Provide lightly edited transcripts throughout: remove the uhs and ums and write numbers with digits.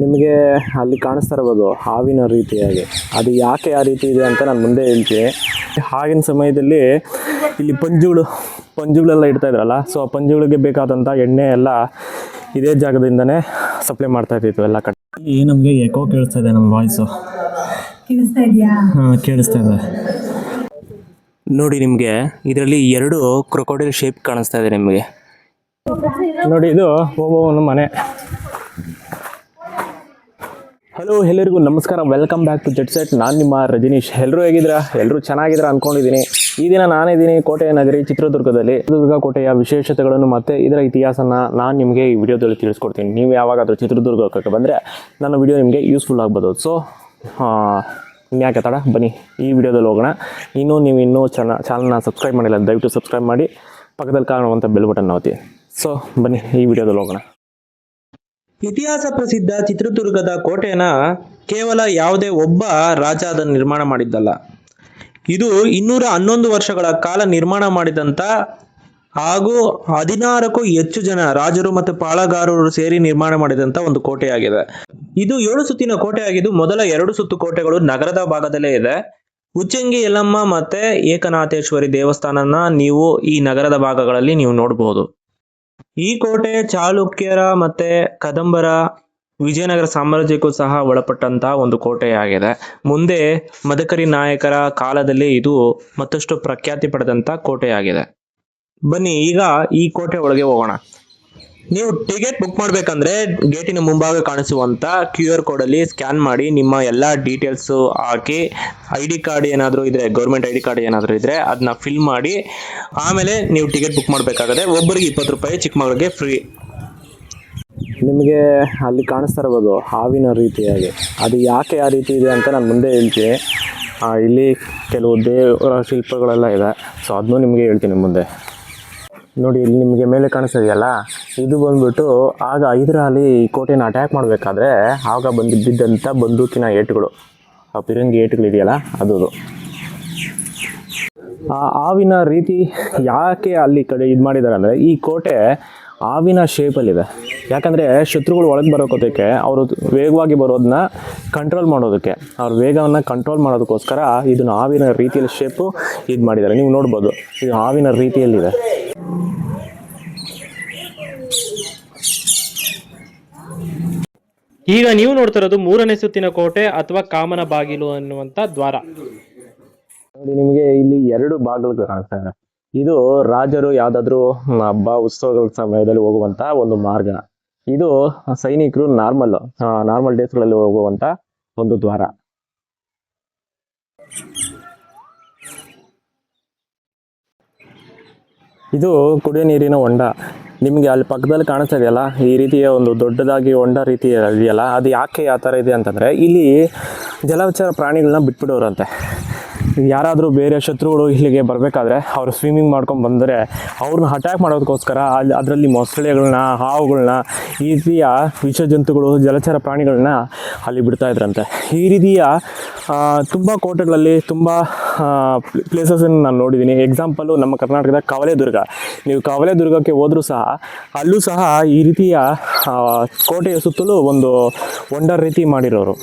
ನಿಮಗೆ ಅಲ್ಲಿ ಕಾಣಿಸ್ತಾ ಇರ್ಬೋದು ಹಾವಿನ ರೀತಿಯಾಗಿ. ಅದು ಯಾಕೆ ಆ ರೀತಿ ಇದೆ ಅಂತ ನಾನು ಮುಂದೆ ಹೇಳ್ತೀನಿ. ಆಗಿನ ಸಮಯದಲ್ಲಿ ಇಲ್ಲಿ ಪಂಜುಗಳೆಲ್ಲ ಇಡ್ತಾ ಇದ್ರಲ್ಲ, ಸೊ ಆ ಪಂಜುಗಳಿಗೆ ಬೇಕಾದಂಥ ಎಣ್ಣೆ ಎಲ್ಲ ಇದೇ ಜಾಗದಿಂದನೇ ಸಪ್ಲೈ ಮಾಡ್ತಾ ಇದ್ದಿತ್ತು ಎಲ್ಲ ಕಡೆ. ಇಲ್ಲಿ ನಮಗೆ ಎಕೋ ಕೇಳಿಸ್ತಾ ಇದೆ, ನಮ್ಮ ವಾಯ್ಸು ಕೇಳಿಸ್ತಾ ಇದೆಯಾ? ಹಾಂ ಕೇಳಿಸ್ತಾ ಇದೆ ನೋಡಿ. ನಿಮಗೆ ಇದರಲ್ಲಿ 2 ಕ್ರೊಕೊಡೈಲ್ ಶೇಪ್ ಕಾಣಿಸ್ತಾ ಇದೆ ನಿಮಗೆ ನೋಡಿ. ಇದು ಒಬ್ಬೊಬ್ಬನ ಮನೆ. ಹಲೋ, ಎಲ್ಲರಿಗೂ ನಮಸ್ಕಾರ. Welcome back to jet set. ನಾನು ನಿಮ್ಮ ರಜನೀಶ್. ಎಲ್ಲರೂ ಹೇಗಿದ್ದೀರಾ? ಎಲ್ಲರೂ ಚೆನ್ನಾಗಿದ್ದೀರಾ ಅಂದ್ಕೊಂಡಿದ್ದೀನಿ. ಈ ದಿನ ನಾನಿದ್ದೀನಿ ಕೋಟೆಯ ನಗರಿ ಚಿತ್ರದುರ್ಗದಲ್ಲಿ. ಚಿತ್ರದುರ್ಗ ಕೋಟೆಯ ವಿಶೇಷತೆಗಳನ್ನು ಮತ್ತು ಇದರ ಇತಿಹಾಸನ ನಾನು ನಿಮಗೆ ಈ ವಿಡಿಯೋದಲ್ಲಿ ತಿಳಿಸ್ಕೊಡ್ತೀನಿ. ನೀವು ಯಾವಾಗಾದರೂ ಚಿತ್ರದುರ್ಗಕ್ಕೆ ಬಂದರೆ ನನ್ನ ವಿಡಿಯೋ ನಿಮಗೆ ಯೂಸ್ಫುಲ್ ಆಗ್ಬೋದು. ಸೊ ಇನ್ಯಾಕೆ ತಡ, ಬನ್ನಿ ಈ ವಿಡಿಯೋದಲ್ಲಿ ಹೋಗೋಣ. ನೀವು ಚಾನಲ್ನ ಸಬ್ಸ್ಕ್ರೈಬ್ ಮಾಡಿಲ್ಲ, ದಯವಿಟ್ಟು ಸಬ್ಸ್ಕ್ರೈಬ್ ಮಾಡಿ, ಪಕ್ಕದಲ್ಲಿ ಕಾಣುವಂಥ ಬೆಲ್ ಬಟನ್ ಒತ್ತಿ. ಸೊ ಬನ್ನಿ ಈ ವಿಡಿಯೋದಲ್ಲಿ ಹೋಗೋಣ. ಇತಿಹಾಸ ಪ್ರಸಿದ್ಧ ಚಿತ್ರದುರ್ಗದ ಕೋಟೆಯನ್ನು ಕೇವಲ ಯಾವುದೇ ಒಬ್ಬ ರಾಜ ಅದನ್ನು ನಿರ್ಮಾಣ ಮಾಡಿದ್ದಲ್ಲ. ಇದು 211 ವರ್ಷಗಳ ಕಾಲ ನಿರ್ಮಾಣ ಮಾಡಿದಂಥ ಹಾಗೂ 16ಕ್ಕೂ ಹೆಚ್ಚು ಜನ ರಾಜರು ಮತ್ತು ಪಾಳಗಾರರು ಸೇರಿ ನಿರ್ಮಾಣ ಮಾಡಿದಂಥ ಒಂದು ಕೋಟೆಯಾಗಿದೆ. ಇದು 7 ಸುತ್ತಿನ ಕೋಟೆಯಾಗಿದ್ದು ಮೊದಲ 2 ಸುತ್ತು ಕೋಟೆಗಳು ನಗರದ ಭಾಗದಲ್ಲೇ ಇದೆ. ಉಚ್ಚಂಗಿ ಯಲ್ಲಮ್ಮ ಮತ್ತೆ ಏಕನಾಥೇಶ್ವರಿ ದೇವಸ್ಥಾನನ ನೀವು ಈ ನಗರದ ಭಾಗಗಳಲ್ಲಿ ನೀವು ನೋಡಬಹುದು. ಈ ಕೋಟೆ ಚಾಲುಕ್ಯರ ಮತ್ತೆ ಕದಂಬರ ವಿಜಯನಗರ ಸಾಮ್ರಾಜ್ಯಕ್ಕೂ ಸಹ ಒಳಪಟ್ಟಂತಹ ಒಂದು ಕೋಟೆಯಾಗಿದೆ. ಮುಂದೆ ಮದಕರಿ ನಾಯಕರ ಕಾಲದಲ್ಲಿ ಇದು ಮತ್ತಷ್ಟು ಪ್ರಖ್ಯಾತಿ ಪಡೆದಂತ ಕೋಟೆಯಾಗಿದೆ. ಬನ್ನಿ ಈಗ ಈ ಕೋಟೆ ಒಳಗೆ ಹೋಗೋಣ. ನೀವು ಟಿಕೆಟ್ ಬುಕ್ ಮಾಡ್ಬೇಕಂದ್ರೆ ಗೇಟಿನ ಮುಂಭಾಗ ಕಾಣಿಸುವಂತ QR ಕೋಡ್ ಅಲ್ಲಿ ಸ್ಕ್ಯಾನ್ ಮಾಡಿ ನಿಮ್ಮ ಎಲ್ಲಾ ಡೀಟೇಲ್ಸ್ ಹಾಕಿ, ID ಕಾರ್ಡ್ ಏನಾದರೂ ಇದ್ರೆ, ಗೌರ್ಮೆಂಟ್ ID ಕಾರ್ಡ್ ಏನಾದರೂ ಇದ್ರೆ ಅದನ್ನ ಫಿಲ್ ಮಾಡಿ ಆಮೇಲೆ ನೀವು ಟಿಕೆಟ್ ಬುಕ್ ಮಾಡಬೇಕಾಗುತ್ತೆ. ಒಬ್ಬರಿಗೆ 20 ರೂಪಾಯಿ, ಚಿಕ್ಕ ಮಗಳಿಗೆ ಫ್ರೀ. ನಿಮಗೆ ಅಲ್ಲಿ ಕಾಣಿಸ್ತಾ ಇರ್ಬೋದು ಹಾವಿನ ರೀತಿಯಾಗಿ. ಅದು ಯಾಕೆ ಆ ರೀತಿ ಇದೆ ಅಂತ ನಾನು ಮುಂದೆ ಹೇಳ್ತೀನಿ. ಇಲ್ಲಿ ಕೆಲವು ದೇವರ ಶಿಲ್ಪಗಳೆಲ್ಲ ಇದೆ, ಸೊ ಅದನ್ನೂ ನಿಮಗೆ ಹೇಳ್ತೀನಿ ಮುಂದೆ. ನೋಡಿ, ಇಲ್ಲಿ ನಿಮಗೆ ಮೇಲೆ ಕಾಣಿಸ್ತಿದೆಯಲ್ಲ, ಇದು ಬಂದ್ಬಿಟ್ಟು ಆಗ ಹೈದರಾಲಿ ಈ ಕೋಟೆನ ಅಟ್ಯಾಕ್ ಮಾಡಬೇಕಾದ್ರೆ ಆಗ ಬಿದ್ದಂಥ ಬಂದೂಕಿನ ಏಟುಗಳು, ಆ ಪಿರಂಗಿ ಏಟುಗಳಿದೆಯಲ್ಲ ಅದು. ಆ ಹಾವಿನ ರೀತಿ ಯಾಕೆ ಅಲ್ಲಿ ಕಡೆ ಇದು ಮಾಡಿದ್ದಾರೆ ಅಂದರೆ, ಈ ಕೋಟೆ ಹಾವಿನ ಶೇಪಲ್ಲಿದೆ. ಯಾಕಂದರೆ ಶತ್ರುಗಳು ಒಳಗೆ ಬರೋಕೋದಕ್ಕೆ, ಅವರು ವೇಗವಾಗಿ ಬರೋದನ್ನ ಕಂಟ್ರೋಲ್ ಮಾಡೋದಕ್ಕೆ, ಅವ್ರ ವೇಗವನ್ನು ಕಂಟ್ರೋಲ್ ಮಾಡೋದಕ್ಕೋಸ್ಕರ ಇದನ್ನು ಹಾವಿನ ರೀತಿಯಲ್ಲಿ ಶೇಪು ಇದು ಮಾಡಿದ್ದಾರೆ. ನೀವು ನೋಡ್ಬೋದು, ಇದು ಹಾವಿನ ರೀತಿಯಲ್ಲಿದೆ. ಈಗ ನೀವು ನೋಡ್ತಾ ಇರೋದು 3ನೇ ಸುತ್ತಿನ ಕೋಟೆ ಅಥವಾ ಕಾಮನ ಬಾಗಿಲು ಅನ್ನುವಂತ ದ್ವಾರ. ನೋಡಿ, ನಿಮಗೆ ಇಲ್ಲಿ 2 ಬಾಗಿಲು ಕಾಣಿಸ್ತಾ ಇದೆ. ಇದು ರಾಜರು ಯಾವ್ದಾದ್ರು ಹಬ್ಬ ಉತ್ಸವಗಳ ಸಮಯದಲ್ಲಿ ಹೋಗುವಂತ ಒಂದು ಮಾರ್ಗ. ಇದು ಸೈನಿಕರು ನಾರ್ಮಲ್ ಡೇಸ್ಗಳಲ್ಲಿ ಹೋಗುವಂತ ಒಂದು ದ್ವಾರ. ಇದು ಕುಡಿಯೋ ನೀರಿನ ಹೊಂಡ. ನಿಮಗೆ ಅಲ್ಲಿ ಪಕ್ಕದಲ್ಲಿ ಕಾಣಿಸ್ತಾ ಇದೆಯಲ್ಲ, ಈ ರೀತಿಯ ಒಂದು ದೊಡ್ಡದಾಗಿ ಹೊಂಡ ರೀತಿ ಇದೆಯಲ್ಲ, ಅದು ಯಾಕೆ ಆ ಥರ ಇದೆ ಅಂತಂದರೆ, ಇಲ್ಲಿ ಜಲಚರ ಪ್ರಾಣಿಗಳನ್ನ ಬಿಟ್ಬಿಡೋರಂತೆ. ಯಾರಾದರೂ ಬೇರೆ ಶತ್ರುಗಳು ಇಲ್ಲಿಗೆ ಬರಬೇಕಾದ್ರೆ ಅವರು ಸ್ವಿಮ್ಮಿಂಗ್ ಮಾಡ್ಕೊಂಡು ಬಂದರೆ ಅವ್ರನ್ನ ಅಟ್ಯಾಕ್ ಮಾಡೋದಕ್ಕೋಸ್ಕರ ಅದರಲ್ಲಿ ಮೊಸಳೆಗಳನ್ನ, ಹಾವುಗಳನ್ನ, ಈ ರೀತಿಯ ವಿಷಜಂತುಗಳು, ಜಲಚರ ಪ್ರಾಣಿಗಳನ್ನ ಅಲ್ಲಿ ಬಿಡ್ತಾಯಿದ್ರಂತೆ. ಈ ರೀತಿಯ ತುಂಬ ಕೋಟೆಗಳಲ್ಲಿ ತುಂಬ ಪ್ಲೇಸಸನ್ನು ನಾನು ನೋಡಿದ್ದೀನಿ. ಎಕ್ಸಾಂಪಲು ನಮ್ಮ ಕರ್ನಾಟಕದ ಕವಲೇದುರ್ಗ. ನೀವು ಕವಲೇದುರ್ಗಕ್ಕೆ ಹೋದರೂ ಸಹ ಅಲ್ಲೂ ಸಹ ಈ ರೀತಿಯ ಕೋಟೆಯ ಸುತ್ತಲೂ ಒಂದು ಹೊಂಡ ರೀತಿ ಮಾಡಿರೋರು.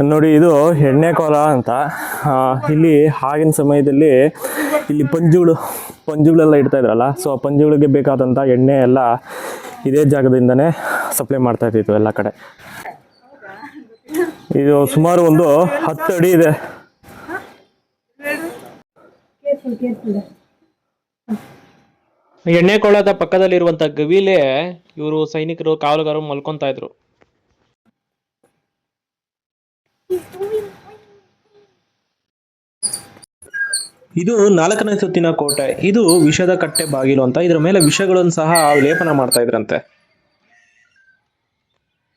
ನೋಡಿ, ಇದು ಎಣ್ಣೆ ಕೋಲ ಅಂತ. ಇಲ್ಲಿ ಆಗಿನ ಸಮಯದಲ್ಲಿ ಇಲ್ಲಿ ಪಂಜುಗಳೆಲ್ಲ ಇಡ್ತಾ ಇದ್ರಲ್ಲ, ಸೊ ಆ ಪಂಜುಗಳಿಗೆ ಬೇಕಾದಂಥ ಎಣ್ಣೆ ಎಲ್ಲ ಇದೇ ಜಾಗದಿಂದನೇ ಸಪ್ಲೈ ಮಾಡ್ತಾ ಇದ್ದಿತ್ತು ಎಲ್ಲ ಕಡೆ. ಇದು ಸುಮಾರು ಒಂದು 10 ಅಡಿ ಇದೆ. ಎಣ್ಣೆ ಕೊಳ್ಳದ ಪಕ್ಕದಲ್ಲಿರುವಂತ ಗವಿಲೆ ಇವರು ಸೈನಿಕರು, ಕಾವಲುಗಾರರು ಮಲ್ಕೊಂತಾ ಇದ್ರು. ಇದು 4ನೇ ಸುತ್ತಿನ ಕೋಟೆ. ಇದು ವಿಷದ ಕಟ್ಟೆ ಬಾಗಿಲು ಅಂತ. ಇದರ ಮೇಲೆ ವಿಷಗಳನ್ನು ಸಹ ಲೇಪನ ಮಾಡ್ತಾ ಇದ್ರಂತೆ.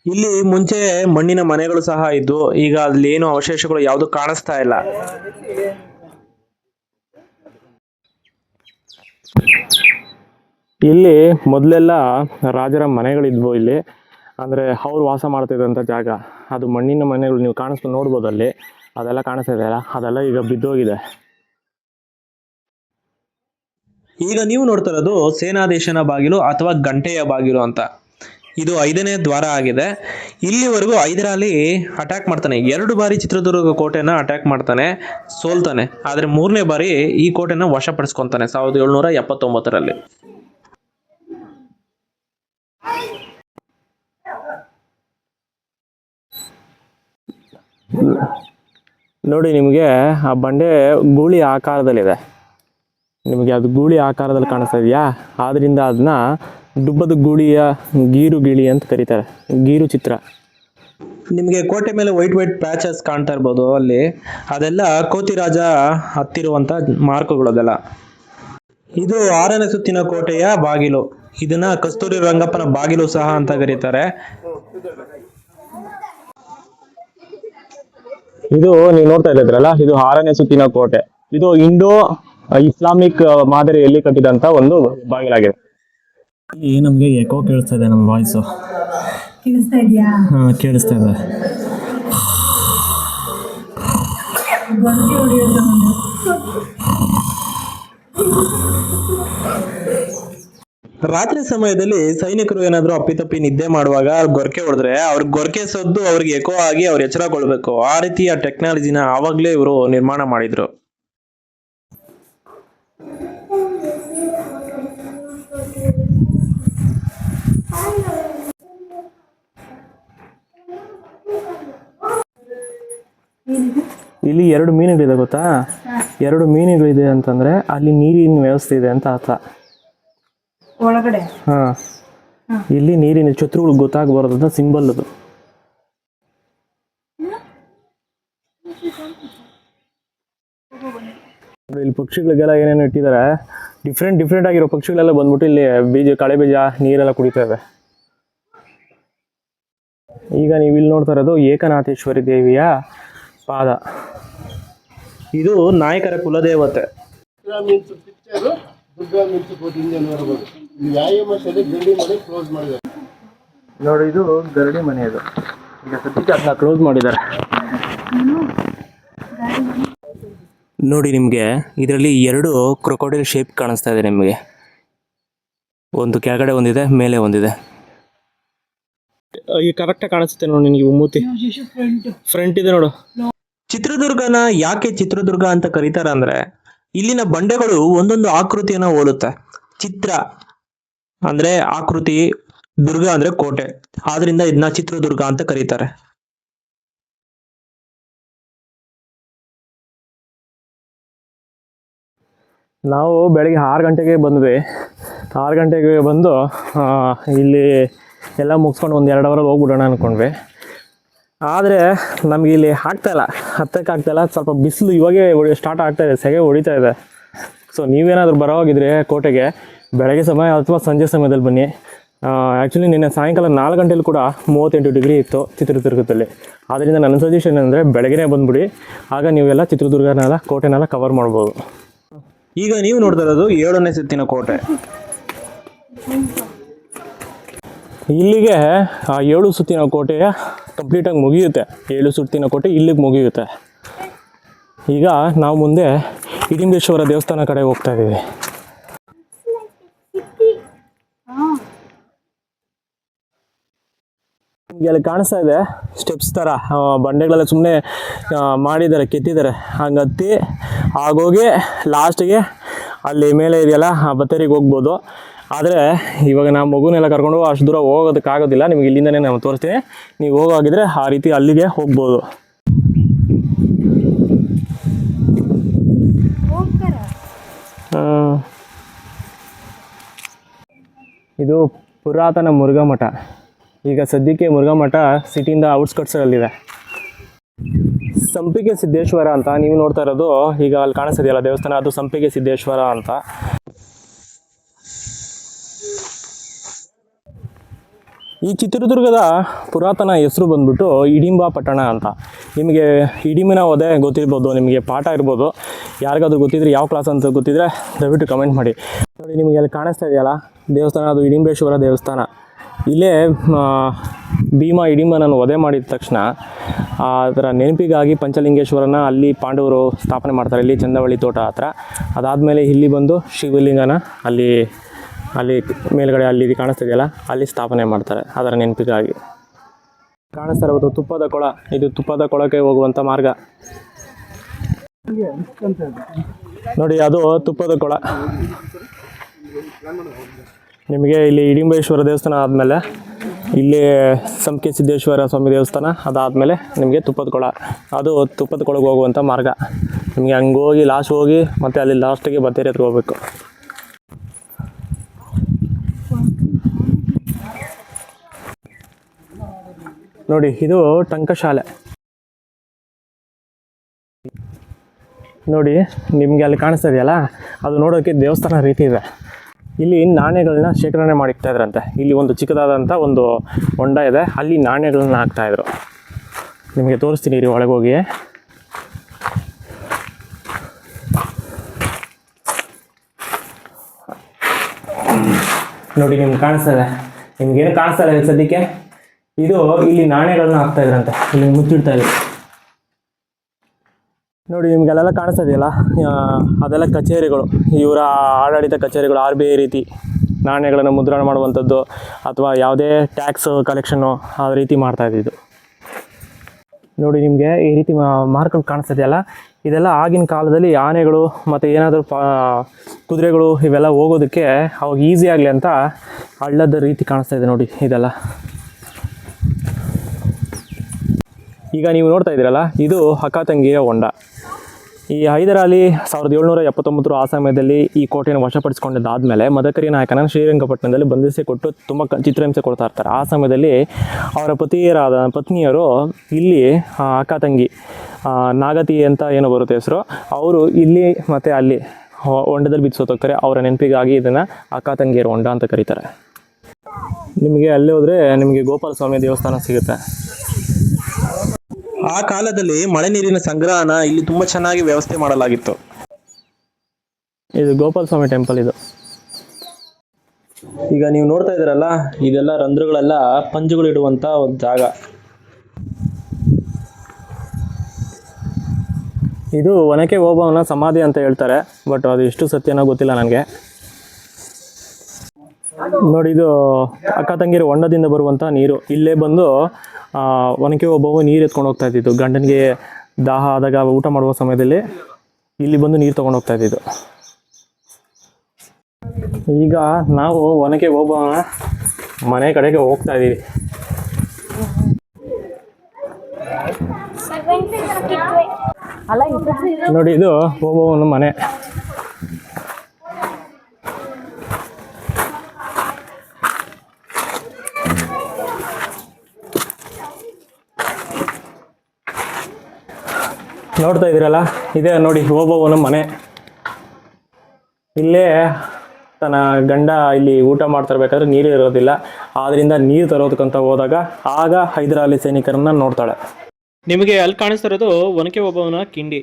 ಇಲ್ಲಿ ಮುಂಚೆ ಮಣ್ಣಿನ ಮನೆಗಳು ಸಹ ಇದ್ದು, ಈಗ ಅಲ್ಲಿ ಏನು ಅವಶೇಷಗಳು ಯಾವುದು ಕಾಣಿಸ್ತಾ ಇಲ್ಲ. ಇಲ್ಲಿ ಮೊದಲೆಲ್ಲ ರಾಜರ ಮನೆಗಳಿದ್ವು ಇಲ್ಲಿ, ಅಂದರೆ ಅವ್ರು ವಾಸ ಮಾಡ್ತಿದ್ದಂಥ ಜಾಗ. ಅದು ಮಣ್ಣಿನ ಮನೆಗಳು ನೀವು ನೋಡ್ಬೋದು ಅಲ್ಲಿ, ಅದೆಲ್ಲ ಕಾಣಿಸ್ತಾ ಇದೆಯಲ್ಲ, ಅದೆಲ್ಲ ಈಗ ಬಿದ್ದೋಗಿದೆ. ಈಗ ನೀವು ನೋಡ್ತಾ ಇರೋದು ಸೇನಾಧೀಶನ ಬಾಗಿಲು ಅಥವಾ ಗಂಟೆಯ ಬಾಗಿಲು ಅಂತ. ಇದು 5ನೇ ದ್ವಾರ ಆಗಿದೆ. ಇಲ್ಲಿವರೆಗೂ ಹೈದರಾಲಿ ಅಟ್ಯಾಕ್ ಮಾಡ್ತಾನೆ. 2 ಬಾರಿ ಚಿತ್ರದುರ್ಗ ಕೋಟೆನ ಅಟ್ಯಾಕ್ ಮಾಡ್ತಾನೆ, ಸೋಲ್ತಾನೆ. ಆದರೆ 3ನೇ ಬಾರಿ ಈ ಕೋಟೆನ ವಶಪಡಿಸ್ಕೊಂತಾನೆ 1779ರಲ್ಲಿ. ನೋಡಿ, ನಿಮಗೆ ಆ ಬಂಡೆ ಗೂಳಿ ಆಕಾರದಲ್ಲಿದೆ. ನಿಮಗೆ ಅದು ಗೂಳಿ ಆಕಾರದಲ್ಲಿ ಕಾಣಿಸ್ತಾ ಇದೆಯಾ? ಆದ್ದರಿಂದ ಅದನ್ನ ಡುಬ್ಬದ ಗೂಳಿಯ ಗೀರು ಗಿಳಿ ಅಂತ ಕರೀತಾರೆ, ಗೀರು ಚಿತ್ರ. ನಿಮಗೆ ಕೋಟೆ ಮೇಲೆ ವೈಟ್ ಪ್ಯಾಚಸ್ ಕಾಣ್ತಾ ಇರ್ಬೋದು ಅಲ್ಲಿ, ಅದೆಲ್ಲ ಕೋತಿರಾಜ ಹತ್ತಿರುವಂತ ಮಾರ್ಕ್ಗಳು ಅದೆಲ್ಲ. ಇದು 6ನೇ ಸುತ್ತಿನ ಕೋಟೆಯ ಬಾಗಿಲು. ಇದನ್ನ ಕಸ್ತೂರಿ ರಂಗಪ್ಪನ ಬಾಗಿಲು ಸಹ ಅಂತ ಕರೀತಾರೆ. ಇದು ನೀವು ನೋಡ್ತಾ ಇದ್ರಲ್ಲ, ಇದು 6ನೇ ಸುತ್ತಿನ ಕೋಟೆ. ಇದು ಇಂಡೋ ಇಸ್ಲಾಮಿಕ್ ಮಾದರಿಯಲ್ಲಿ ಕಟ್ಟಿದಂತ ಒಂದು ಬಾಗಿಲಾಗಿದೆ. ಇಲ್ಲಿ ನಮಗೆ ಎಕೋ ಕೇಳಿಸ್ತಾ ಇದೆ, ನಮ್ಮ ವಾಯ್ಸು ಕೇಳಿಸ್ತಾ ಇದೆಯಾ? ಕೇಳಿಸ್ತಾ ಇದೆ. ಗೊರಕೆ ಹೊಡೆಯೋ sound. ರಾತ್ರಿ ಸಮಯದಲ್ಲಿ ಸೈನಿಕರು ಏನಾದ್ರು ಅಪ್ಪಿತಪ್ಪಿ ನಿದ್ದೆ ಮಾಡುವಾಗ ಗೊರಕೆ ಹೊಡೆದ್ರೆ ಅವ್ರಿಗೆ ಗೊರಕೆ ಸದ್ದು ಅವ್ರಿಗೆ ಎಕೋ ಆಗಿ ಅವ್ರು ಎಚ್ಚರಗೊಳ್ಬೇಕು. ಆ ರೀತಿಯ ಟೆಕ್ನಾಲಜಿನ ಆವಾಗ್ಲೇ ಇವರು ನಿರ್ಮಾಣ ಮಾಡಿದ್ರು. ಇಲ್ಲಿ 2 ಮೀನುಗಳಿದೆ ಗೊತ್ತಾ? 2 ಮೀನುಗಳಿದೆ ಅಂತಂದ್ರೆ ಅಲ್ಲಿ ನೀರಿನ ವ್ಯವಸ್ಥೆ ಇದೆ ಅಂತ ಅರ್ಥ. ಒಳಗಡೆ ಇಲ್ಲಿ ನೀರಿನ ಶತ್ರುಗಳು ಗೊತ್ತಾಗಬಾರದು ಅಂತ ಸಿಂಬಲ್ ಅದು. ಇಲ್ಲಿ ಪಕ್ಷಿಗಳಿಗೆಲ್ಲ ಏನೇನು ಇಟ್ಟಿದ್ದಾರೆ, ಡಿಫ್ರೆಂಟ್ ಆಗಿರೋ ಪಕ್ಷಿಗಳೆಲ್ಲ ಬಂದ್ಬಿಟ್ಟು ಇಲ್ಲಿ ಕಳೆ ಬೀಜ ನೀರೆಲ್ಲ ಕುಡಿತವೆ. ಈಗ ನೀವು ಇಲ್ಲಿ ನೋಡ್ತಾ ಇರೋದು ಏಕನಾಥೇಶ್ವರಿ ದೇವಿಯ ಪಾದ. ಇದು ನಾಯಕರ ಕುಲದೇವತೆ. ನೋಡಿ, ಇದು ಗರಡಿ ಮನೆ. ಇದು ಈಗ ಸದ್ಯಕ್ಕೆ ಅದನ್ನ ಕ್ಲೋಸ್ ಮಾಡಿದ್ದಾರೆ. ನೋಡಿ, ನಿಮಗೆ ಇದರಲ್ಲಿ 2 ಕ್ರೊಕೊಡೈಲ್ ಶೇಪ್ ಕಾಣಿಸ್ತಾ ಇದೆ. ನಿಮಗೆ ಒಂದು ಕೆಳಗಡೆ ಒಂದಿದೆ, ಮೇಲೆ ಒಂದಿದೆ. ಈಗ ಕರೆಕ್ಟಾಗಿ ಕಾಣಿಸುತ್ತೆ ನೋಡಿ ನಿಮಗೆ. ಮೂತಿ ಫ್ರಂಟ್ ಇದೆ ನೋಡು. ಚಿತ್ರದುರ್ಗನ ಯಾಕೆ ಚಿತ್ರದುರ್ಗ ಅಂತ ಕರೀತಾರ ಅಂದ್ರೆ, ಇಲ್ಲಿನ ಬಂಡೆಗಳು ಒಂದೊಂದು ಆಕೃತಿಯನ್ನ ಹೋಲುತ್ತೆ. ಚಿತ್ರ ಅಂದ್ರೆ ಆಕೃತಿ, ದುರ್ಗ ಅಂದ್ರೆ ಕೋಟೆ, ಆದ್ರಿಂದ ಇದನ್ನ ಚಿತ್ರದುರ್ಗ ಅಂತ ಕರೀತಾರೆ. ನಾವು ಬೆಳಗ್ಗೆ 6 ಗಂಟೆಗೆ ಬಂದ್ವಿ. 6 ಗಂಟೆಗೆ ಬಂದು ಇಲ್ಲಿ ಎಲ್ಲ ಮುಗಿಸ್ಕೊಂಡು ಒಂದು 2 ಅವರಲ್ಲಿ ಹೋಗ್ಬಿಡೋಣ ಅಂದ್ಕೊಂಡ್ವಿ. ಆದರೆ ನಮಗೆ ಇಲ್ಲಿ ಹತ್ತಕ್ಕಾಗ್ತಾಯಿಲ್ಲ. ಸ್ವಲ್ಪ ಬಿಸಿಲು ಇವಾಗೇ ಸ್ಟಾರ್ಟ್ ಆಗ್ತಾಯಿದೆ, ಸೆಗೆ ಹೊಡಿತಾ ಇದೆ. ಸೊ ನೀವೇನಾದರೂ ಬರೋವಾಗಿದ್ರೆ ಕೋಟೆಗೆ ಬೆಳಗ್ಗೆ ಸಮಯ ಅಥವಾ ಸಂಜೆ ಸಮಯದಲ್ಲಿ ಬನ್ನಿ. ಆ್ಯಕ್ಚುಲಿ ನಿನ್ನೆ ಸಾಯಂಕಾಲ 4 ಗಂಟೆಲಿ ಕೂಡ 38 ಡಿಗ್ರಿ ಇತ್ತು ಚಿತ್ರದುರ್ಗದಲ್ಲಿ. ಆದ್ದರಿಂದ ನನ್ನ ಸಜೆಷನ್ ಅಂದರೆ ಬೆಳಗ್ಗೆನೇ ಬಂದುಬಿಡಿ. ಆಗ ನೀವೆಲ್ಲ ಚಿತ್ರದುರ್ಗನೆಲ್ಲ ಕೋಟೆನೆಲ್ಲ ಕವರ್ ಮಾಡ್ಬೋದು. ಈಗ ನೀವು ನೋಡ್ತಾ ಇರೋದು 7ನೇ ಸುತ್ತಿನ ಕೋಟೆ. ಇಲ್ಲಿಗೆ ಆ 7 ಸುತ್ತಿನ ಕೋಟೆಯ ಕಂಪ್ಲೀಟಾಗಿ ಮುಗಿಯುತ್ತೆ. 7 ಸುತ್ತಿನ ಕೋಟೆ ಇಲ್ಲಿಗೆ ಮುಗಿಯುತ್ತೆ. ಈಗ ನಾವು ಮುಂದೆ ಹಿಡಿಂಬೇಶ್ವರ ದೇವಸ್ಥಾನ ಕಡೆ ಹೋಗ್ತಾ ಇದ್ದೀವಿ. ನಿಮಗೆ ಅಲ್ಲಿ ಕಾಣಿಸ್ತಾ ಇದೆ ಸ್ಟೆಪ್ಸ್ ಥರ ಬಂಡೆಗಳೆಲ್ಲ ಸುಮ್ಮನೆ ಮಾಡಿದ್ದಾರೆ, ಕೆತ್ತಿದ್ದಾರೆ. ಹಂಗೆ ಹತ್ತಿ ಆಗೋಗಿ ಲಾಸ್ಟಿಗೆ ಅಲ್ಲಿ ಮೇಲೆ ಇದೆಯಲ್ಲ ಆ ಬತ್ತೇರಿಗೆ ಹೋಗ್ಬೋದು. ಆದರೆ ಇವಾಗ ನಾವು ಮಗುನೆಲ್ಲ ಕರ್ಕೊಂಡು ಅಷ್ಟು ದೂರ ಹೋಗೋದಕ್ಕಾಗೋದಿಲ್ಲ. ನಿಮಗೆ ಇಲ್ಲಿಂದನೇ ನಾನು ತೋರಿಸ್ತೀನಿ. ನೀವು ಹೋಗೋಗಿದ್ರೆ ಆ ರೀತಿ ಅಲ್ಲಿಗೆ ಹೋಗ್ಬೋದು. ಇದು ಪುರಾತನ ಮುರುಘಾ ಮಠ. ಈಗ ಸದ್ಯಕ್ಕೆ ಮುರುಘಾ ಮಠ ಸಿಟಿಯಿಂದ ಔಟ್ಸ್ಕಟ್ಸಲ್ಲಿದೆ. ಸಂಪಿಗೆ ಸಿದ್ದೇಶ್ವರ ಅಂತ ನೀವು ನೋಡ್ತಾ ಇರೋದು, ಈಗ ಅಲ್ಲಿ ಕಾಣಿಸ್ತಿದೆಯಲ್ಲ ದೇವಸ್ಥಾನ, ಅದು ಸಂಪಿಗೆ ಸಿದ್ದೇಶ್ವರ ಅಂತ. ಈ ಚಿತ್ರದುರ್ಗದ ಪುರಾತನ ಹೆಸರು ಬಂದ್ಬಿಟ್ಟು ಹಿಡಿಂಬ ಪಟ್ಟಣ ಅಂತ. ನಿಮಗೆ ಹಿಡಿಮಿನ ಓದೆ ಗೊತ್ತಿರ್ಬೋದು, ನಿಮಗೆ ಪಾಠ ಇರ್ಬೋದು. ಯಾರಿಗಾದ್ರೂ ಗೊತ್ತಿದ್ರೆ ಯಾವ ಕ್ಲಾಸ್ ಅಂತ ಗೊತ್ತಿದ್ರೆ ದಯವಿಟ್ಟು ಕಮೆಂಟ್ ಮಾಡಿ. ನೋಡಿ, ನಿಮಗೆ ಅಲ್ಲಿ ಕಾಣಿಸ್ತಾ ಇದೆಯಲ್ಲ ದೇವಸ್ಥಾನ, ಅದು ಹಿಡಿಂಬೇಶ್ವರ ದೇವಸ್ಥಾನ. ಇಲ್ಲೇ ಭೀಮ ಹಿಡಿಂಬನನ್ನು ವಧೆ ಮಾಡಿದ ತಕ್ಷಣ ಅದರ ನೆನಪಿಗಾಗಿ ಪಂಚಲಿಂಗೇಶ್ವರನ ಅಲ್ಲಿ ಪಾಂಡವರು ಸ್ಥಾಪನೆ ಮಾಡ್ತಾರೆ, ಇಲ್ಲಿ ಚಂದವಳ್ಳಿ ತೋಟ ಹತ್ರ. ಅದಾದಮೇಲೆ ಇಲ್ಲಿ ಬಂದು ಶಿವಲಿಂಗನ ಅಲ್ಲಿ ಮೇಲ್ಗಡೆ ಅಲ್ಲಿ ಕಾಣಿಸ್ತಿದೆಯಲ್ಲ, ಅಲ್ಲಿ ಸ್ಥಾಪನೆ ಮಾಡ್ತಾರೆ ಅದರ ನೆನಪಿಗಾಗಿ. ಕಾಣಿಸ್ತಾ ಇರೋದು ತುಪ್ಪದ ಕೊಳ. ಇದು ತುಪ್ಪದ ಕೊಳಕ್ಕೆ ಹೋಗುವಂಥ ಮಾರ್ಗ ನೋಡಿ, ಅದು ತುಪ್ಪದ ಕೊಳ. ನಿಮಗೆ ಇಲ್ಲಿ ಹಿಡಿಂಬೇಶ್ವರ ದೇವಸ್ಥಾನ ಆದಮೇಲೆ ಇಲ್ಲಿ ಸಂಕೆ ಸಿದ್ದೇಶ್ವರ ಸ್ವಾಮಿ ದೇವಸ್ಥಾನ, ಅದಾದಮೇಲೆ ನಿಮಗೆ ತುಪ್ಪದ ಕೊಳ. ಅದು ತುಪ್ಪದ ಕೊಳಗೆ ಹೋಗುವಂಥ ಮಾರ್ಗ. ನಿಮಗೆ ಹಂಗೆ ಹೋಗಿ ಲಾಸ್ಟ್ ಹೋಗಿ ಮತ್ತು ಅಲ್ಲಿ ಲಾಸ್ಟಿಗೆ ಬತ್ತೇರಿ ಹತ್ರ ಹೋಗ್ಬೇಕು. ನೋಡಿ, ಇದು ಟಂಕಶಾಲೆ. ನೋಡಿ, ನಿಮಗೆ ಅಲ್ಲಿ ಕಾಣಿಸ್ತಾ ಇದೆಯಲ್ಲ, ಅದು ನೋಡೋಕ್ಕೆ ದೇವಸ್ಥಾನ ರೀತಿ ಇದೆ. ಇಲ್ಲಿ ನಾಣ್ಯಗಳನ್ನ ಶೇಖರಣೆ ಮಾಡಿಕ್ತಾ ಇದ್ರಂತೆ. ಇಲ್ಲಿ ಒಂದು ಚಿಕ್ಕದಾದಂಥ ಒಂದು ಹೊಂಡ ಇದೆ, ಅಲ್ಲಿ ನಾಣ್ಯಗಳನ್ನ ಹಾಕ್ತಾಯಿದ್ರು. ನಿಮಗೆ ತೋರಿಸ್ತೀನಿ ರೀ ಒಳಗೆ ಹೋಗಿ. ನೋಡಿ, ನಿಮ್ಗೆ ಕಾಣಿಸ್ತಾ ಇದೆ. ನಿಮ್ಗೇನು ಕಾಣಿಸ್ತಾ ಇಲ್ಲ ಸದ್ಯಕ್ಕೆ. ಇದು ಇಲ್ಲಿ ನಾಣ್ಯಗಳನ್ನ ಹಾಕ್ತಾ ಇದ್ರಂತೆ, ಇಲ್ಲಿ ಮುಚ್ಚಿಡ್ತಾ ಇದ್ರು. ನೋಡಿ, ನಿಮಗೆಲ್ಲ ಕಾಣಿಸ್ತಾ ಇದೆಯಲ್ಲ, ಅದೆಲ್ಲ ಕಚೇರಿಗಳು, ಇವರ ಆಡಳಿತ ಕಚೇರಿಗಳು. RBI ರೀತಿ ನಾಣ್ಯಗಳನ್ನು ಮುದ್ರಣ ಮಾಡುವಂಥದ್ದು ಅಥವಾ ಯಾವುದೇ ಟ್ಯಾಕ್ಸ್ ಕಲೆಕ್ಷನ್ನು ಆ ರೀತಿ ಮಾಡ್ತಾಯಿದ್ದು. ನೋಡಿ, ನಿಮಗೆ ಈ ರೀತಿ ಮಾರ್ಕ್ಗಳು ಕಾಣಿಸ್ತಾ ಇದೆಯಲ್ಲ, ಇದೆಲ್ಲ ಆಗಿನ ಕಾಲದಲ್ಲಿ ಆನೆಗಳು ಮತ್ತು ಏನಾದರೂ ಕುದುರೆಗಳು ಇವೆಲ್ಲ ಹೋಗೋದಕ್ಕೆ ಅವಾಗ ಈಸಿ ಆಗಲಿ ಅಂತ ಹಳ್ಳದ ರೀತಿ ಕಾಣಿಸ್ತಾ ಇದೆ. ನೋಡಿ, ಇದೆಲ್ಲ ಈಗ ನೀವು ನೋಡ್ತಾ ಇದ್ದೀರಲ್ಲ, ಇದು ಅಕ್ಕ ತಂಗಿಯ ಹೊಂಡ. ಈ ಹೈದರ್ ಅಲಿ 1779 ಆ ಸಮಯದಲ್ಲಿ ಈ ಕೋಟೆಯನ್ನು ವಶಪಡಿಸಿಕೊಂಡಿದ್ದಾದಮೇಲೆ ಮದಕರಿ ನಾಯಕನ ಶ್ರೀರಂಗಪಟ್ಟಣದಲ್ಲಿ ಬಂಧಿಸಿ ಕೊಟ್ಟು ತುಂಬ ಚಿತ್ರಹಿಂಸೆ ಕೊಡ್ತಾ ಇರ್ತಾರೆ. ಆ ಸಮಯದಲ್ಲಿ ಅವರ ಪತ್ನಿಯರು ಇಲ್ಲಿ ಅಕ್ಕ ತಂಗಿ ನಾಗತಿ ಅಂತ ಏನೋ ಬರುತ್ತೆ ಹೆಸರು, ಅವರು ಇಲ್ಲಿ ಮತ್ತು ಅಲ್ಲಿ ಹೊಂಡದಲ್ಲಿ ಬಿದ್ದು ಸೋತೋಗ್ತಾರೆ. ಅವರ ನೆನಪಿಗಾಗಿ ಇದನ್ನು ಅಕ್ಕ ತಂಗಿಯರ ಹೊಂಡ ಅಂತ ಕರೀತಾರೆ. ನಿಮಗೆ ಅಲ್ಲಿ ಹೋದರೆ ನಿಮಗೆ ಗೋಪಾಲ ಸ್ವಾಮಿ ದೇವಸ್ಥಾನ ಸಿಗುತ್ತೆ. ಆ ಕಾಲದಲ್ಲಿ ಮಳೆ ನೀರಿನ ಸಂಗ್ರಹನ ಇಲ್ಲಿ ತುಂಬಾ ಚೆನ್ನಾಗಿ ವ್ಯವಸ್ಥೆ ಮಾಡಲಾಗಿತ್ತು. ಇದು ಗೋಪಾಲ ಸ್ವಾಮಿ ಟೆಂಪಲ್. ಇದು ಈಗ ನೀವು ನೋಡ್ತಾ ಇದ್ದೀರಲ್ಲ, ಇದೆಲ್ಲ ರಂಧ್ರಗಳೆಲ್ಲ ಪಂಜುಗಳು ಇಡುವಂತ ಒಂದು ಜಾಗ. ಇದು ಒನಕೆ ಓಬವ್ವನ ಸಮಾಧಿ ಅಂತ ಹೇಳ್ತಾರೆ, ಬಟ್ ಅದು ಎಷ್ಟು ಸತ್ಯನೋ ಗೊತ್ತಿಲ್ಲ ನನಗೆ. ನೋಡಿ, ಇದು ಅಕ್ಕ ತಂಗಿರ ಹೊಂಡದಿಂದ ಬರುವಂಥ ನೀರು. ಇಲ್ಲೇ ಬಂದು ಒನಕೆ ಓಬವ್ವ ನೀರು ಎತ್ಕೊಂಡು ಹೋಗ್ತಾ ಇದ್ದಿದ್ದು. ಗಂಡನಿಗೆ ದಾಹ ಆದಾಗ ಊಟ ಮಾಡುವ ಸಮಯದಲ್ಲಿ ಇಲ್ಲಿ ಬಂದು ನೀರು ತೊಗೊಂಡು ಹೋಗ್ತಾ ಇದ್ದಿದ್ದು. ಈಗ ನಾವು ಒನಕೆ ಓಬವ್ವನ ಮನೆ ಕಡೆಗೆ ಹೋಗ್ತಾ ಇದ್ದೀವಿ. ನೋಡಿ, ಇದು ಓಬವ್ವನ ಮನೆ. ನೋಡ್ತಾ ಇದ್ದೀರಲ್ಲ, ಇದೇ ನೋಡಿ ಓಬವ್ವನ ಮನೆ. ಇಲ್ಲೇ ತನ್ನ ಗಂಡ ಇಲ್ಲಿ ಊಟ ಮಾಡ್ತಿರ್ಬೇಕಾದ್ರೆ ನೀರು ಇರೋದಿಲ್ಲ, ಆದ್ದರಿಂದ ನೀರು ತರೋದಕ್ಕಂತ ಹೋದಾಗ ಆಗ ಹೈದರ್ ಅಲಿ ಸೈನಿಕರನ್ನ ನೋಡ್ತಾಳೆ. ನಿಮಗೆ ಅಲ್ಲಿ ಕಾಣಿಸ್ತಿರೋದು ಒನಕೆ ಓಬವ್ವನ ಕಿಂಡಿ.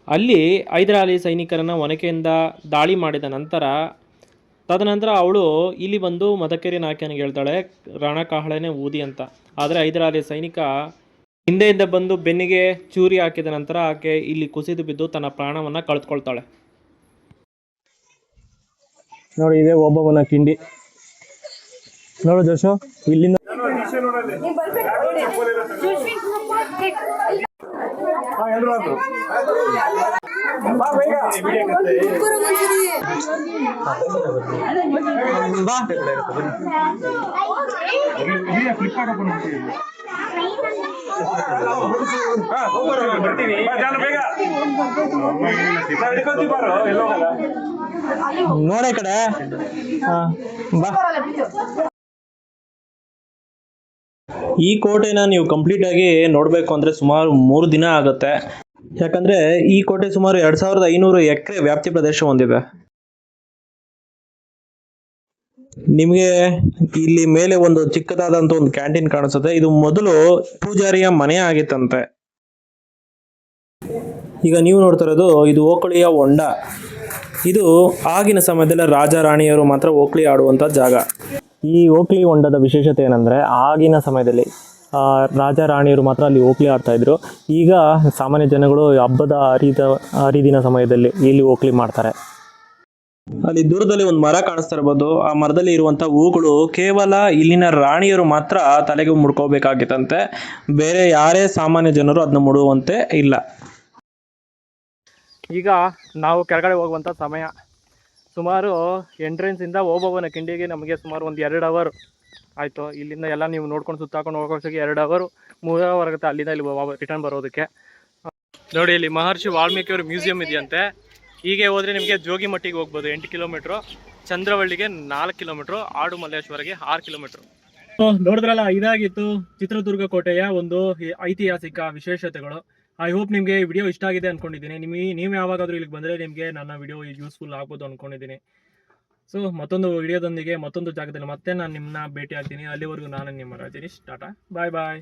ಅಲ್ಲಿ ಹೈದರ್ ಅಲಿ ಸೈನಿಕರನ್ನ ಒನಕೆಯಿಂದ ದಾಳಿ ಮಾಡಿದ ನಂತರ ತದನಂತರ ಅವಳು ಇಲ್ಲಿ ಬಂದು ಮದಕರಿ ನಾಯಕನಿಗೆ ಹೇಳ್ತಾಳೆ, ರಣಕಾಹಳನೆ ಊದಿ ಅಂತ. ಆದರೆ ಹೈದರ್ ಅಲಿ ಸೈನಿಕ ಹಿಂದೆಯಿಂದ ಬಂದು ಬೆನ್ನಿಗೆ ಚೂರಿ ಹಾಕಿದ ನಂತರ ಆಕೆ ಇಲ್ಲಿ ಕುಸಿದು ಬಿದ್ದು ತನ್ನ ಪ್ರಾಣವನ್ನು ಕಳೆದುಕೊಳ್ತಾಳೆ. ನೋಡಿ, ಇದೇ ಓಬವ್ವನ ಕಿಂಡಿ. ನೋಡು ಜೋಶು, ಇಲ್ಲಿಂದ ನೋಡೇ ಕಡೆ ಬಾ. ಈ ಕೋಟೆನ ನೀವು ಕಂಪ್ಲೀಟ್ ಆಗಿ ನೋಡಬೇಕು ಅಂದರೆ ಸುಮಾರು 3 ದಿನ ಆಗುತ್ತೆ. ಯಾಕಂದರೆ ಈ ಕೋಟೆ ಸುಮಾರು 2500 ಎಕರೆ ವ್ಯಾಪ್ತಿ ಪ್ರದೇಶ ಹೊಂದಿದೆ. ನಿಮಗೆ ಇಲ್ಲಿ ಮೇಲೆ ಒಂದು ಚಿಕ್ಕದಾದಂಥ ಒಂದು ಕ್ಯಾಂಟೀನ್ ಕಾಣಿಸುತ್ತೆ. ಇದು ಮೊದಲು ಪೂಜಾರಿಯ ಮನೆ ಆಗಿತ್ತಂತೆ. ಈಗ ನೀವು ನೋಡ್ತಾ ಇರೋದು ಇದು ಓಕಳಿಯ ಹೊಂಡ. ಇದು ಆಗಿನ ಸಮಯದಲ್ಲಿ ರಾಜ ರಾಣಿಯರು ಮಾತ್ರ ಓಕಳಿ ಆಡುವಂಥ ಜಾಗ. ಈ ಓಕ್ಲಿ ಹೊಂಡದ ವಿಶೇಷತೆ ಏನಂದರೆ ಆಗಿನ ಸಮಯದಲ್ಲಿ ರಾಜ ರಾಣಿಯರು ಮಾತ್ರ ಅಲ್ಲಿ ಓಕ್ಲಿ ಆಡ್ತಾಯಿದ್ರು. ಈಗ ಸಾಮಾನ್ಯ ಜನಗಳು ಹಬ್ಬದ ಹರಿದಿನ ಸಮಯದಲ್ಲಿ ಇಲ್ಲಿ ಓಕ್ಲಿ ಮಾಡ್ತಾರೆ. ಅಲ್ಲಿ ದೂರದಲ್ಲಿ ಒಂದು ಮರ ಕಾಣಿಸ್ತಾ ಇರ್ಬೋದು. ಆ ಮರದಲ್ಲಿ ಇರುವಂತ ಹೂಗಳು ಕೇವಲ ಇಲ್ಲಿನ ರಾಣಿಯರು ಮಾತ್ರ ತಲೆಗೆ ಮುಡ್ಕೋಬೇಕಾಗಿತ್ತಂತೆ. ಬೇರೆ ಯಾರೇ ಸಾಮಾನ್ಯ ಜನರು ಅದನ್ನ ಮುಡುವಂತೆ ಇಲ್ಲ. ಈಗ ನಾವು ಕೆಳಗಡೆ ಹೋಗುವಂಥ ಸಮಯ. ಸುಮಾರು ಎಂಟ್ರೆನ್ಸಿಂದ ಓಬವ್ವನ ಕಿಂಡಿಗೆ ನಮಗೆ ಸುಮಾರು ಒಂದು 2 ಅವರ್ ಆಯಿತು. ಇಲ್ಲಿಂದ ಎಲ್ಲ ನೀವು ನೋಡ್ಕೊಂಡು ಸುತ್ತಾಕೊಂಡು ಹೋಗೋಷ್ಟಕ್ಕೆ 2 ಅವರು 3 ಅವರ್ ಆಗುತ್ತೆ ಅಲ್ಲಿಂದ ಇಲ್ಲಿ ರಿಟರ್ನ್ ಬರೋದಕ್ಕೆ. ನೋಡಿ, ಇಲ್ಲಿ ಮಹರ್ಷಿ ವಾಲ್ಮೀಕಿಯವ್ರ ಮ್ಯೂಸಿಯಂ ಇದೆಯಂತೆ. ಹೀಗೆ ಹೋದರೆ ನಿಮಗೆ ಜೋಗಿಮಟ್ಟಿಗೆ ಹೋಗ್ಬೋದು 8 ಕಿಲೋಮೀಟ್ರು, ಚಂದ್ರವಳ್ಳಿಗೆ 4 ಕಿಲೋಮೀಟ್ರು, ಆಡುಮಲ್ಲೇಶ್ವರಗೆ 6 ಕಿಲೋಮೀಟ್ರು. ನೋಡಿದ್ರಲ್ಲ, ಇದಾಗಿತ್ತು ಚಿತ್ರದುರ್ಗ ಕೋಟೆಯ ಒಂದು ಐತಿಹಾಸಿಕ ವಿಶೇಷತೆಗಳು. ಐ ಹೋಪ್ ನಿಮಗೆ ಈ ವಿಡಿಯೋ ಇಷ್ಟ ಆಗಿದೆ ಅಂದ್ಕೊಂಡಿದ್ದೀನಿ. ನೀವು ಯಾವಾಗಾದರೂ ಇಲ್ಲಿಗೆ ಬಂದರೆ ನಿಮಗೆ ನನ್ನ ವಿಡಿಯೋ ಯೂಸ್ಫುಲ್ ಆಗ್ಬೋದು ಅಂದ್ಕೊಂಡಿದ್ದೀನಿ. ಸೊ ಮತ್ತೊಂದು ವಿಡಿಯೋದೊಂದಿಗೆ ಮತ್ತೊಂದು ಜಾಗದಲ್ಲಿ ಮತ್ತೆ ನಾನು ನಿಮ್ಮನ್ನ ಭೇಟಿ ಆಗ್ತೀನಿ. ಅಲ್ಲಿವರೆಗೂ ನಾನು ನಿಮ್ಮ ರಜನೀಶ್. ಟಾಟಾ, ಬಾಯ್ ಬಾಯ್.